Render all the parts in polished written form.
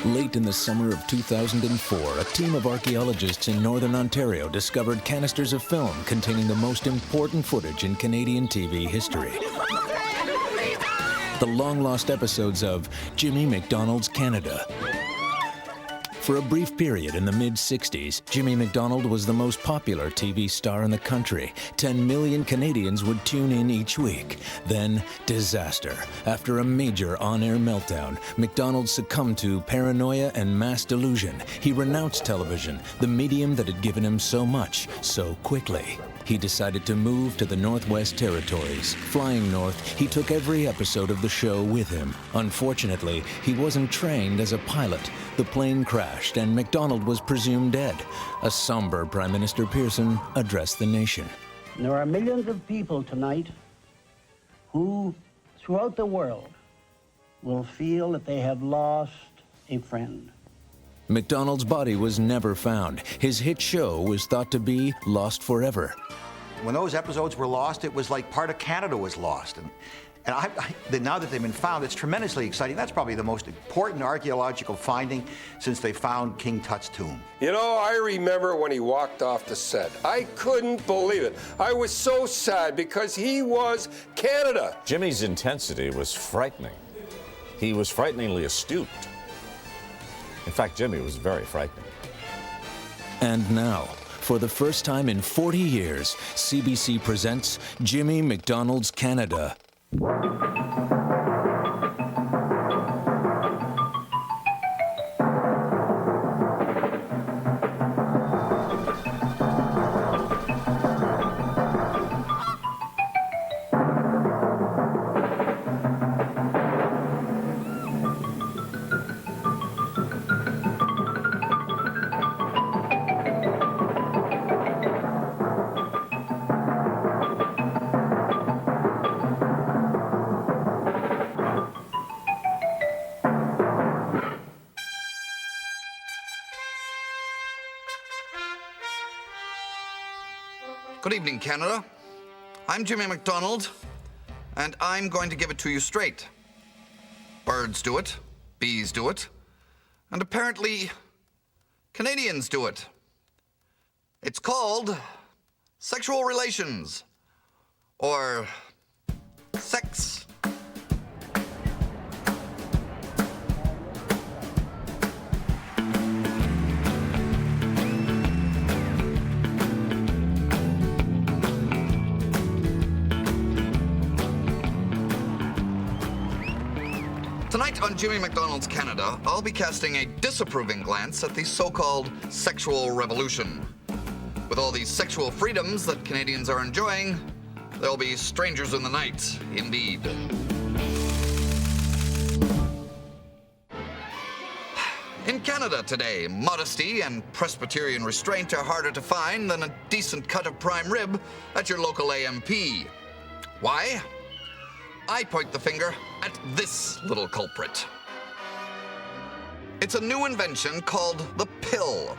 Late in the summer of 2004, a team of archaeologists in Northern Ontario discovered canisters of film containing the most important footage in Canadian TV history. The long-lost episodes of Jimmy MacDonald's Canada. For a brief period in the mid-60s, Jimmy MacDonald was the most popular TV star in the country. 10 million Canadians would tune in each week. Then, disaster. After a major on-air meltdown, MacDonald succumbed to paranoia and mass delusion. He renounced television, the medium that had given him so much, so quickly. He decided to move to the Northwest Territories. Flying north, he took every episode of the show with him. Unfortunately, he wasn't trained as a pilot. The plane crashed and MacDonald was presumed dead. A somber Prime Minister Pearson addressed the nation. There are millions of people tonight who, throughout the world, will feel that they have lost a friend. MacDonald's body was never found. His hit show was thought to be lost forever. When those episodes were lost, it was like part of Canada was lost. And now that they've been found, it's tremendously exciting. That's probably the most important archaeological finding since they found King Tut's tomb. You know, I remember when he walked off the set. I couldn't believe it. I was so sad because he was Canada. Jimmy's intensity was frightening. He was frighteningly astute. In fact, Jimmy was very frightening. And now, for the first time in 40 years, CBC presents Jimmy MacDonald's Canada. Good evening, Canada. I'm Jimmy MacDonald, and I'm going to give it to you straight. Birds do it, bees do it, and apparently Canadians do it. It's called sexual relations, or sex. Tonight on Jimmy MacDonald's Canada, I'll be casting a disapproving glance at the so-called sexual revolution. With all these sexual freedoms that Canadians are enjoying, there'll be strangers in the night, indeed. In Canada today, modesty and Presbyterian restraint are harder to find than a decent cut of prime rib at your local AMP. Why? I point the finger at this little culprit. It's a new invention called the pill,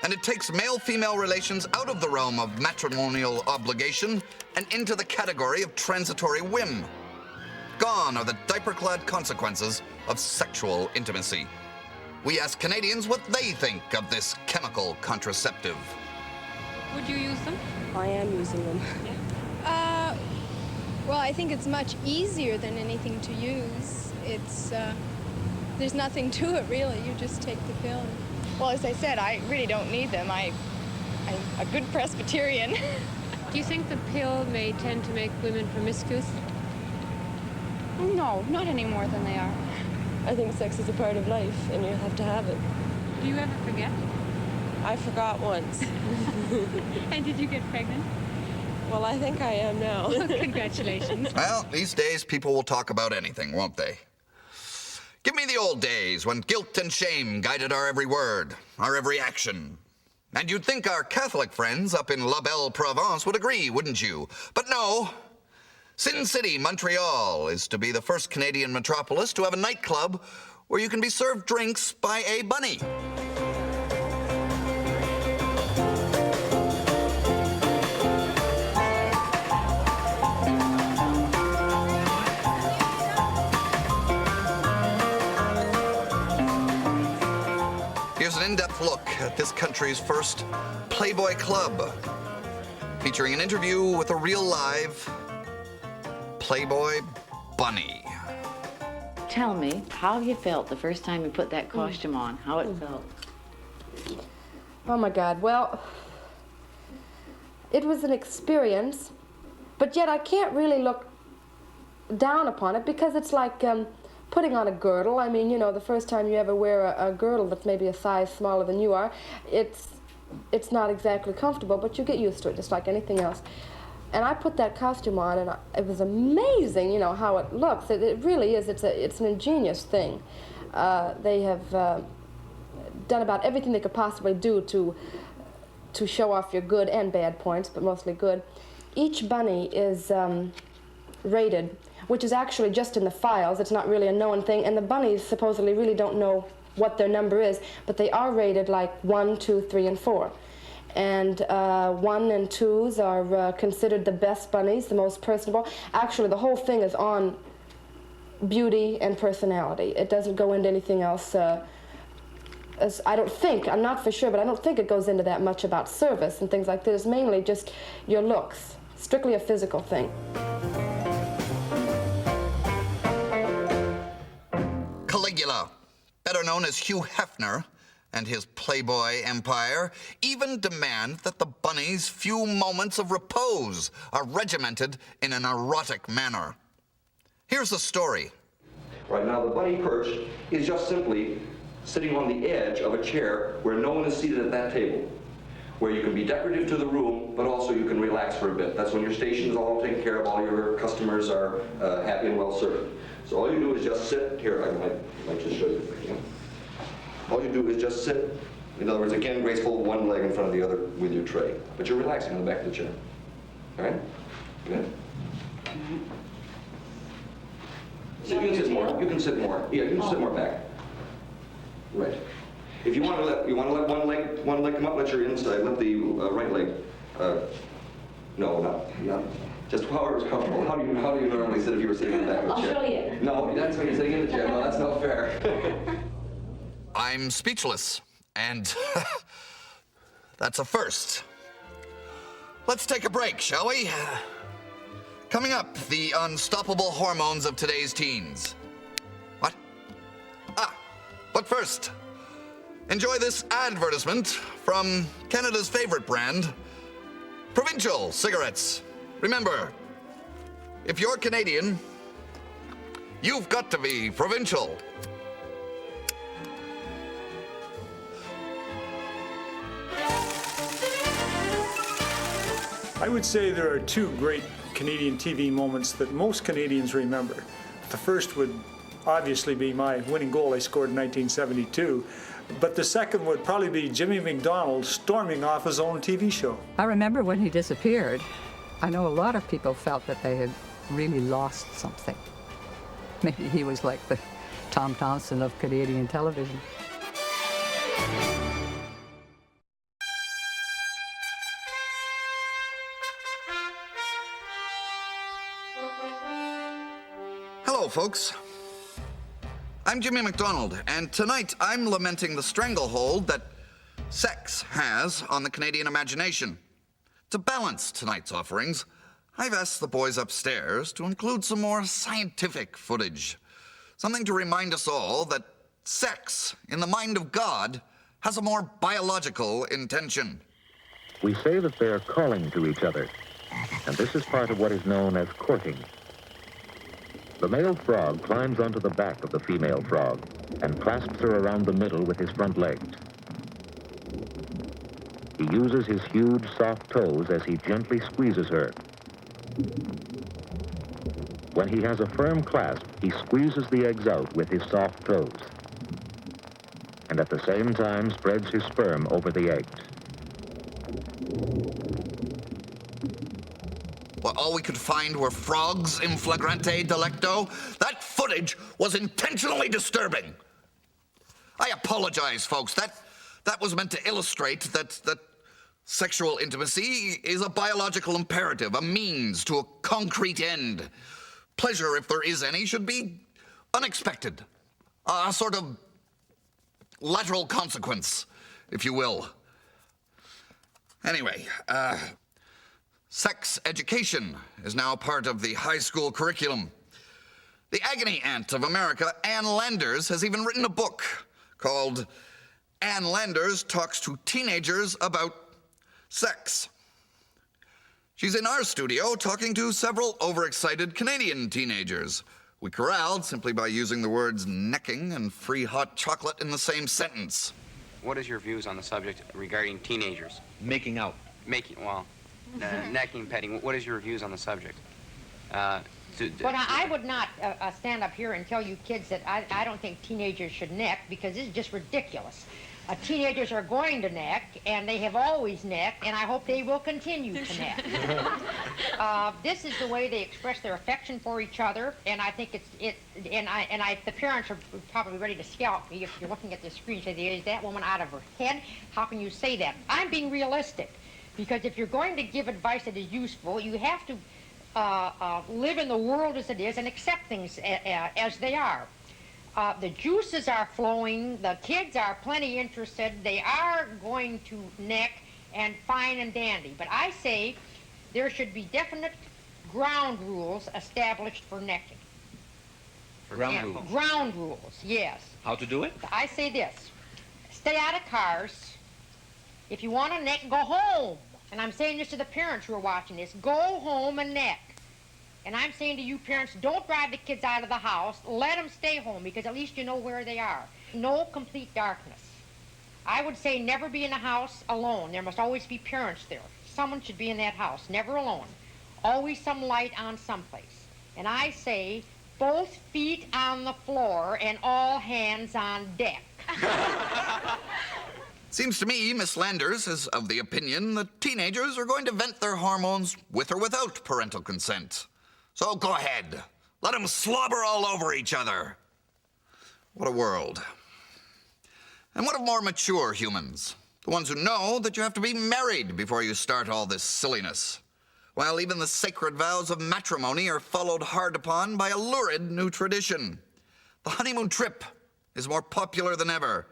and it takes male-female relations out of the realm of matrimonial obligation and into the category of transitory whim. Gone are the diaper-clad consequences of sexual intimacy. We ask Canadians what they think of this chemical contraceptive. Would you use them? I am using them. Well, I think it's much easier than anything to use. It's, there's nothing to it, really. You just take the pill. Well, as I said, I really don't need them. I'm a good Presbyterian. Do you think the pill may tend to make women promiscuous? No, not any more than they are. I think sex is a part of life, and you have to have it. Do you ever forget? I forgot once. And did you get pregnant? Well, I think I am now. Congratulations. Well, these days people will talk about anything, won't they? Give me the old days when guilt and shame guided our every word, our every action. And you'd think our Catholic friends up in La Belle Provence would agree, wouldn't you? But no. Sin City, Montreal, is to be the first Canadian metropolis to have a nightclub where you can be served drinks by a bunny. Here's an in-depth look at this country's first Playboy Club, featuring an interview with a real live Playboy bunny. Tell me, how you felt the first time you put that costume on, how it felt. Oh my God, well, it was an experience, but yet I can't really look down upon it because it's like putting on a girdle. I mean, you know, the first time you ever wear a girdle that's maybe a size smaller than you are, it's not exactly comfortable, but you get used to it just like anything else. And I put that costume on, and it was amazing, you know, how it looks. It really is. It's an ingenious thing. They have done about everything they could possibly do to show off your good and bad points, but mostly good. Each bunny is rated, which is actually just in the files. It's not really a known thing, and the bunnies supposedly really don't know what their number is, but they are rated like 1, 2, 3, and 4. And 1 and 2s are considered the best bunnies, the most personable. Actually, the whole thing is on beauty and personality. It doesn't go into anything else. As I don't think, I'm not for sure, but I don't think it goes into that much about service and things like this. Mainly just your looks, strictly a physical thing. Caligula, better known as Hugh Hefner, and his Playboy empire even demand that the bunny's few moments of repose are regimented in an erotic manner. Here's the story. Right now, the bunny perch is just simply sitting on the edge of a chair where no one is seated at that table, where you can be decorative to the room, but also you can relax for a bit. That's when your station is all taken care of, all your customers are happy and well served. So all you do is just sit here. I might just show you. All you do is just sit. In other words, again, graceful, one leg in front of the other with your tray. But you're relaxing on the back of the chair. All right? Good? So you can sit more. You can sit more. Yeah, you can sit more back. Right. If you want to let one leg come up, let your inside, let the right leg. No, not. Just however comfortable. How do you normally sit if you were sitting in the back of a chair? I'll show you. No, that's when you're sitting in the chair. No, that's not fair. I'm speechless, and that's a first. Let's take a break, shall we? Coming up, the unstoppable hormones of today's teens. What? But first, enjoy this advertisement from Canada's favorite brand, Provincial Cigarettes. Remember, if you're Canadian, you've got to be provincial. I would say there are two great Canadian TV moments that most Canadians remember. The first would obviously be my winning goal I scored in 1972, but the second would probably be Jimmy MacDonald storming off his own TV show. I remember when he disappeared, I know a lot of people felt that they had really lost something. Maybe he was like the Tom Thomson of Canadian television. Hello, folks. I'm Jimmy MacDonald, and tonight I'm lamenting the stranglehold that sex has on the Canadian imagination. To balance tonight's offerings, I've asked the boys upstairs to include some more scientific footage. Something to remind us all that sex, in the mind of God, has a more biological intention. We say that they're calling to each other, and this is part of what is known as courting. The male frog climbs onto the back of the female frog and clasps her around the middle with his front legs. He uses his huge, soft toes as he gently squeezes her. When he has a firm clasp, he squeezes the eggs out with his soft toes, and at the same time spreads his sperm over the eggs. Well, all we could find were frogs in flagrante delicto. That footage was intentionally disturbing. I apologize, folks. That was meant to illustrate that sexual intimacy is a biological imperative, a means to a concrete end. Pleasure, if there is any, should be unexpected. A sort of lateral consequence, if you will. Anyway, sex education is now part of the high school curriculum. The agony aunt of America, Ann Landers, has even written a book called Ann Landers Talks to Teenagers About Sex. She's in our studio talking to several overexcited Canadian teenagers. We corralled simply by using the words necking and free hot chocolate in the same sentence. What is your views on the subject regarding teenagers? Making out. Necking, petting. What is your views on the subject? Well, I would not stand up here and tell you kids that I don't think teenagers should neck, because this is just ridiculous. Teenagers are going to neck, and they have always necked, and I hope they will continue to neck. This is the way they express their affection for each other, and I think the parents are probably ready to scalp me if you're looking at this screen. Say, is that woman out of her head? How can you say that? I'm being realistic, because if you're going to give advice that is useful, you have to live in the world as it is and accept things as they are. The juices are flowing, the kids are plenty interested, they are going to neck, and fine and dandy. But I say there should be definite ground rules established for necking. For ground rules? Ground rules, yes. How to do it? I say this: stay out of cars. If you want to neck, go home. And I'm saying this to the parents who are watching this: go home and neck. And I'm saying to you parents, don't drive the kids out of the house. Let them stay home, because at least you know where they are. No complete darkness. I would say never be in a house alone. There must always be parents there. Someone should be in that house, never alone. Always some light on someplace. And I say both feet on the floor and all hands on deck. Seems to me Miss Landers is of the opinion that teenagers are going to vent their hormones with or without parental consent. So go ahead. Let them slobber all over each other. What a world. And what of more mature humans? The ones who know that you have to be married before you start all this silliness. While even the sacred vows of matrimony are followed hard upon by a lurid new tradition. The honeymoon trip is more popular than ever,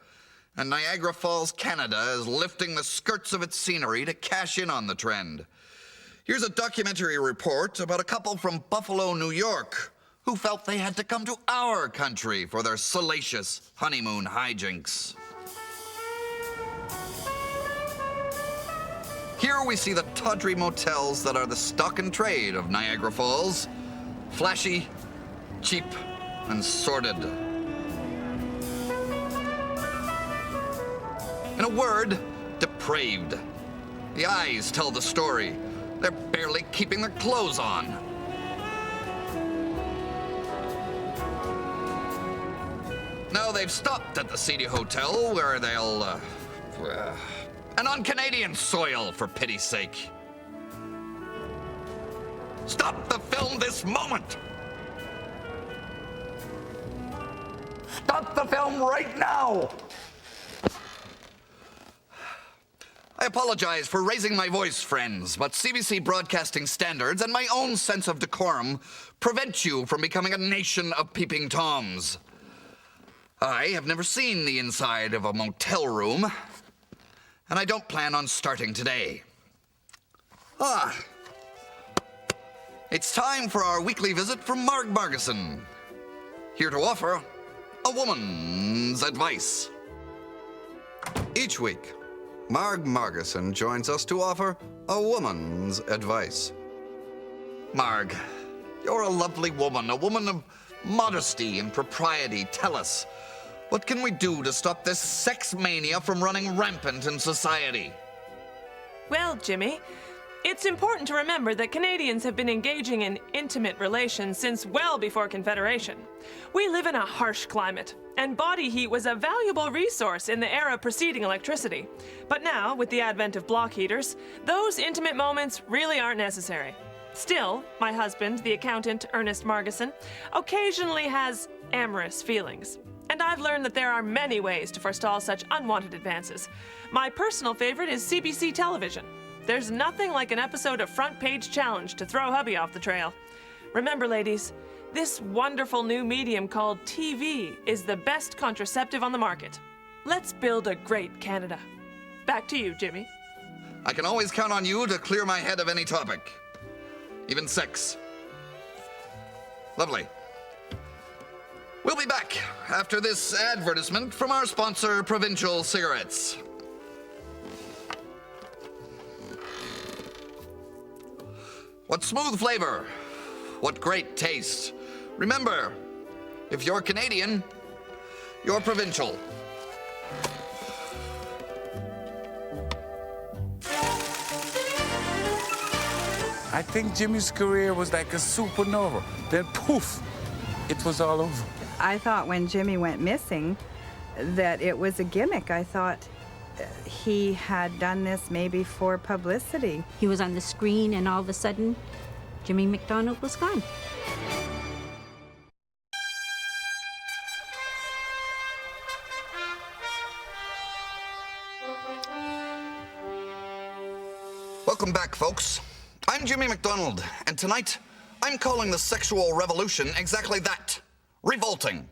and Niagara Falls, Canada is lifting the skirts of its scenery to cash in on the trend. Here's a documentary report about a couple from Buffalo, New York, who felt they had to come to our country for their salacious honeymoon hijinks. Here we see the tawdry motels that are the stock and trade of Niagara Falls. Flashy, cheap, and sordid. In a word, depraved. The eyes tell the story. They're barely keeping their clothes on. Now they've stopped at the seedy hotel where they'll, and on Canadian soil, for pity's sake. Stop the film this moment! Stop the film right now! I apologize for raising my voice, friends, but CBC broadcasting standards and my own sense of decorum prevent you from becoming a nation of peeping toms. I have never seen the inside of a motel room, and I don't plan on starting today. It's time for our weekly visit from Marg Margison, here to offer a woman's advice. Each week, Marg Margison joins us to offer a woman's advice. Marg, you're a lovely woman, a woman of modesty and propriety. Tell us, what can we do to stop this sex mania from running rampant in society? Well, Jimmy, it's important to remember that Canadians have been engaging in intimate relations since well before Confederation. We live in a harsh climate, and body heat was a valuable resource in the era preceding electricity. But now, with the advent of block heaters, those intimate moments really aren't necessary. Still, my husband, the accountant Ernest Margison, occasionally has amorous feelings. And I've learned that there are many ways to forestall such unwanted advances. My personal favorite is CBC television. There's nothing like an episode of Front Page Challenge to throw hubby off the trail. Remember, ladies, this wonderful new medium called TV is the best contraceptive on the market. Let's build a great Canada. Back to you, Jimmy. I can always count on you to clear my head of any topic. Even sex. Lovely. We'll be back after this advertisement from our sponsor, Provincial Cigarettes. What smooth flavor. What great taste. Remember, if you're Canadian, you're provincial. I think Jimmy's career was like a supernova. Then poof, it was all over. I thought when Jimmy went missing that it was a gimmick. I thought he had done this maybe for publicity. He was on the screen and all of a sudden, Jimmy MacDonald was gone. Welcome back, folks. I'm Jimmy MacDonald, and tonight I'm calling the sexual revolution exactly that, revolting.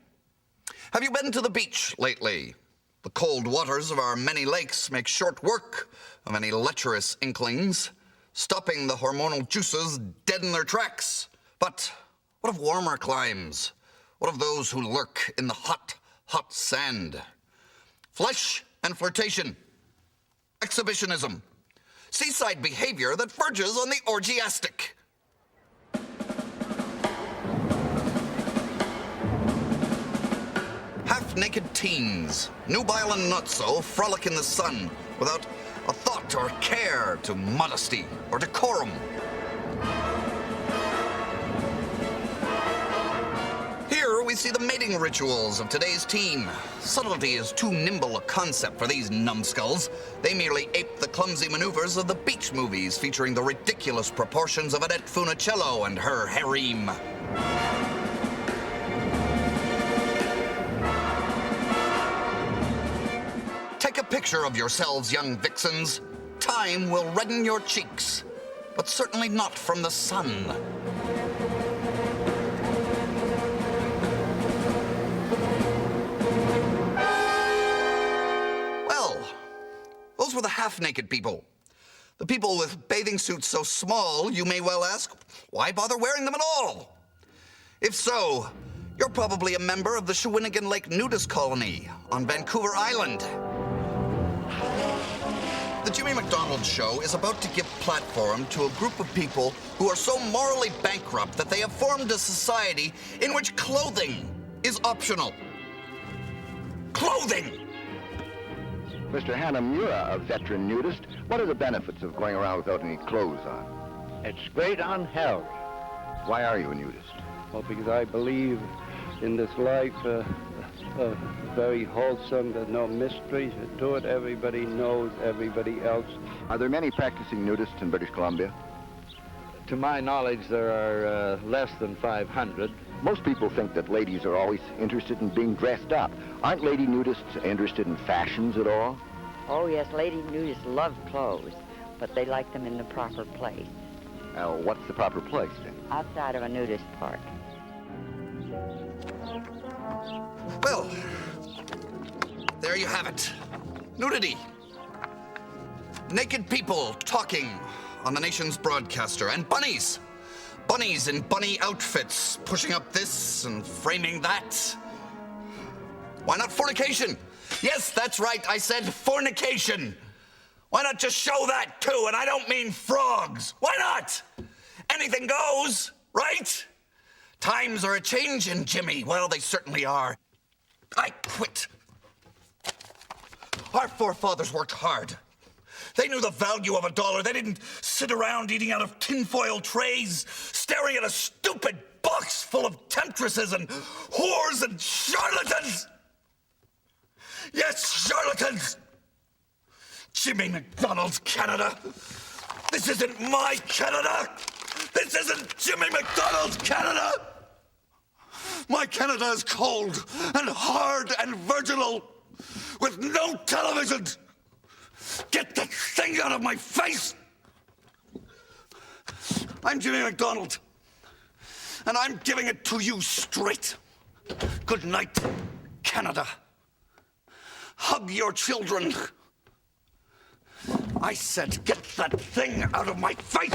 Have you been to the beach lately? The cold waters of our many lakes make short work of any lecherous inklings, stopping the hormonal juices dead in their tracks. But what of warmer climes? What of those who lurk in the hot, hot sand? Flesh and flirtation, exhibitionism, seaside behavior that verges on the orgiastic. Half-naked teens, nubile and not so, frolic in the sun without a thought or care to modesty or decorum. Here we see the mating rituals of today's teen. Subtlety is too nimble a concept for these numbskulls. They merely ape the clumsy maneuvers of the beach movies featuring the ridiculous proportions of Annette Funicello and her harem. Take a picture of yourselves, young vixens. Time will redden your cheeks, but certainly not from the sun. Well, those were the half-naked people. The people with bathing suits so small, you may well ask, why bother wearing them at all? If so, you're probably a member of the Shawinigan Lake nudist colony on Vancouver Island. The Jimmy MacDonald Show is about to give platform to a group of people who are so morally bankrupt that they have formed a society in which clothing is optional. Clothing! Mr. Hannum, you're a veteran nudist. What are the benefits of going around without any clothes on? It's great on health. Why are you a nudist? Well, because I believe in this life, very wholesome. There's no mysteries to it. Everybody knows everybody else. Are there many practicing nudists in British Columbia? To my knowledge, there are less than 500. Most people think that ladies are always interested in being dressed up. Aren't lady nudists interested in fashions at all? Oh, yes, lady nudists love clothes, but they like them in the proper place. What's the proper place, then? Outside of a nudist park. Well, there you have it. Nudity. Naked people talking on the nation's broadcaster, and bunnies. Bunnies in bunny outfits, pushing up this and framing that. Why not fornication? Yes, that's right, I said fornication. Why not just show that too? And I don't mean frogs. Why not? Anything goes, right? Times are a-changin', Jimmy. Well, they certainly are. I quit. Our forefathers worked hard. They knew the value of $1. They didn't sit around eating out of tinfoil trays, staring at a stupid box full of temptresses and whores and charlatans. Yes, charlatans. Jimmy MacDonald's Canada. This isn't my Canada. This isn't Jimmy MacDonald's Canada. My Canada is cold and hard and virginal with no television. Get that thing out of my face! I'm Jimmy MacDonald, and I'm giving it to you straight. Good night, Canada. hug your children. I said, get that thing out of my face.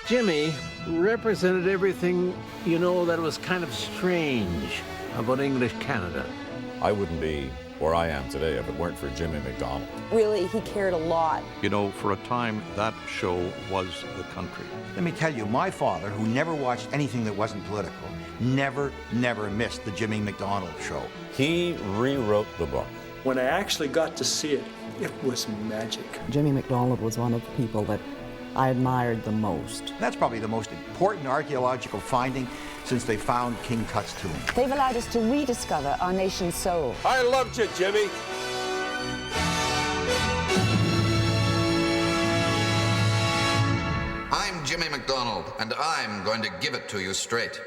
Jimmy represented everything, you know, that was kind of strange about English Canada. I wouldn't be where I am today if it weren't for Jimmy MacDonald. Really, he cared a lot. You know, for a time, that show was the country. Let me tell you, my father, who never watched anything that wasn't political, never missed the Jimmy MacDonald show. He rewrote the book. When I actually got to see it, it was magic. Jimmy MacDonald was one of the people that I admired the most. That's probably the most important archaeological finding since they found King Tut's tomb. They've allowed us to rediscover our nation's soul. I loved you, Jimmy. I'm Jimmy MacDonald, and I'm going to give it to you straight.